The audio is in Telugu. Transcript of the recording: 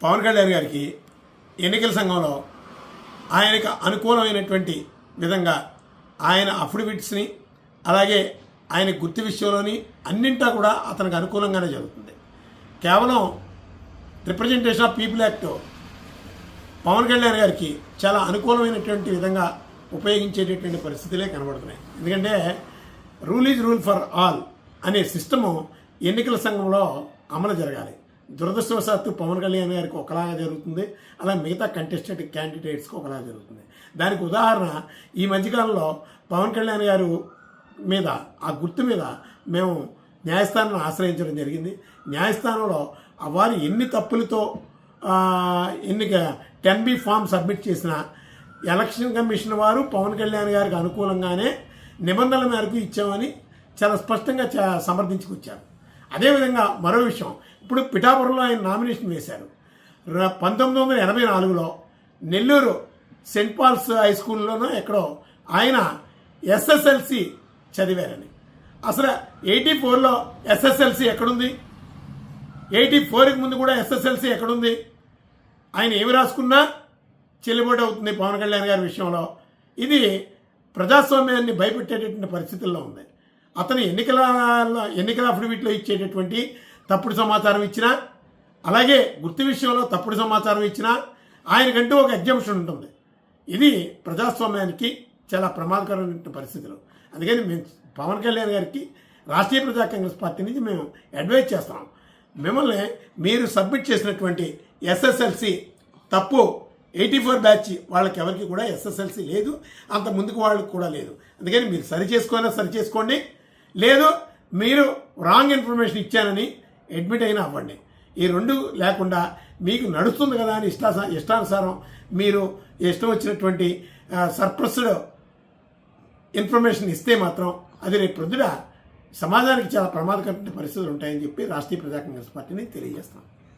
పవన్ కళ్యాణ్ గారికి ఎన్నికల సంఘంలో ఆయనకు అనుకూలమైనటువంటి విధంగా ఆయన అఫిడవిట్స్ని అలాగే ఆయన గుర్తు విషయంలోని అన్నింటా కూడా అతనికి అనుకూలంగానే జరుగుతుంది. కేవలం representation of people act Pawan Kalyan గారికి చాలా అనుకూలమైనటువంటి విధంగా ఉపయోగించేటటువంటి పరిస్థితులే కనబడుతున్నాయి. ఎందుకంటే rule is rule for all అనే సిస్టము ఎన్నికల సంఘంలో అమలు జరగాలి. దురదృష్టవశాత్తు పవన్ కళ్యాణ్ గారికి ఒకలాగా జరుగుతుంది, అలా మిగతా కంటెస్టెడ్ క్యాండిడేట్స్కి ఒకలాగా జరుగుతుంది. దానికి ఉదాహరణ ఈ మధ్యకాలంలో పవన్ కళ్యాణ్ గారు మీద ఆ గుర్తు మీద మేము న్యాయస్థానాన్ని ఆశ్రయించడం జరిగింది. న్యాయస్థానంలో వారు ఎన్ని తప్పులతో ఎన్నిక 10B ఫామ్ సబ్మిట్ చేసిన ఎలక్షన్ కమిషన్ వారు పవన్ కళ్యాణ్ గారికి అనుకూలంగానే నిబంధనల మేరకు ఇచ్చామని చాలా స్పష్టంగా సమర్థించుకొచ్చారు. అదేవిధంగా మరో విషయం, ఇప్పుడు పిఠాపురంలో ఆయన నామినేషన్ వేశారు. 1984లో నెల్లూరు సెయింట్ పాల్స్ హై స్కూల్లోనో ఎక్కడో ఆయన ఎస్ఎస్ఎల్సి చదివారని. అసలు 84లో ఎస్ఎస్ఎల్సి ఎక్కడుంది? 84కి ముందు కూడా ఎస్ఎస్ఎల్సి ఎక్కడుంది? ఆయన ఏమి రాసుకున్నా చెల్లుబాటు అవుతుంది పవన్ కళ్యాణ్ గారి విషయంలో. ఇది ప్రజాస్వామ్యాన్ని భయపెట్టేటటువంటి పరిస్థితుల్లో ఉంది. అతను ఎన్నికల అఫిడవిట్లో ఇచ్చేటటువంటి తప్పుడు సమాచారం ఇచ్చినా, అలాగే గుర్తు విషయంలో తప్పుడు సమాచారం ఇచ్చినా ఆయనకంటూ ఒక ఎగ్జంప్షన్ ఉంటుంది. ఇది ప్రజాస్వామ్యానికి చాలా ప్రమాదకరమైన పరిస్థితులు. అందుకని మేము పవన్ కళ్యాణ్ గారికి రాష్ట్రీయ ప్రజా కాంగ్రెస్ పార్టీ నుంచి మేము అడ్వైజ్ చేస్తున్నాం, మిమ్మల్ని మీరు సబ్మిట్ చేసినటువంటి ఎస్ఎస్ఎల్సి తప్పు 84 బ్యాచ్ వాళ్ళకి ఎవరికి కూడా ఎస్ఎస్ఎల్సి లేదు, అంత ముందుకు వాళ్ళకి కూడా లేదు. అందుకని మీరు సరి చేసుకోండి, లేదు మీరు రాంగ్ ఇన్ఫర్మేషన్ ఇచ్చానని అడ్మిట్ అయినా అవ్వండి. ఈ రెండు లేకుండా మీకు నడుస్తుంది కదా అని ఇష్టానుసారం మీరు ఇష్టం వచ్చినటువంటి సర్ప్రెస్డ్ ఇన్ఫర్మేషన్ ఇస్తే మాత్రం అది రేపు ప్రొద్దున సమాజానికి చాలా ప్రమాదకరమైన పరిస్థితులు ఉంటాయని చెప్పి రాష్ట్రీయ ప్రజా కాంగ్రెస్ పార్టీని తెలియజేస్తాం.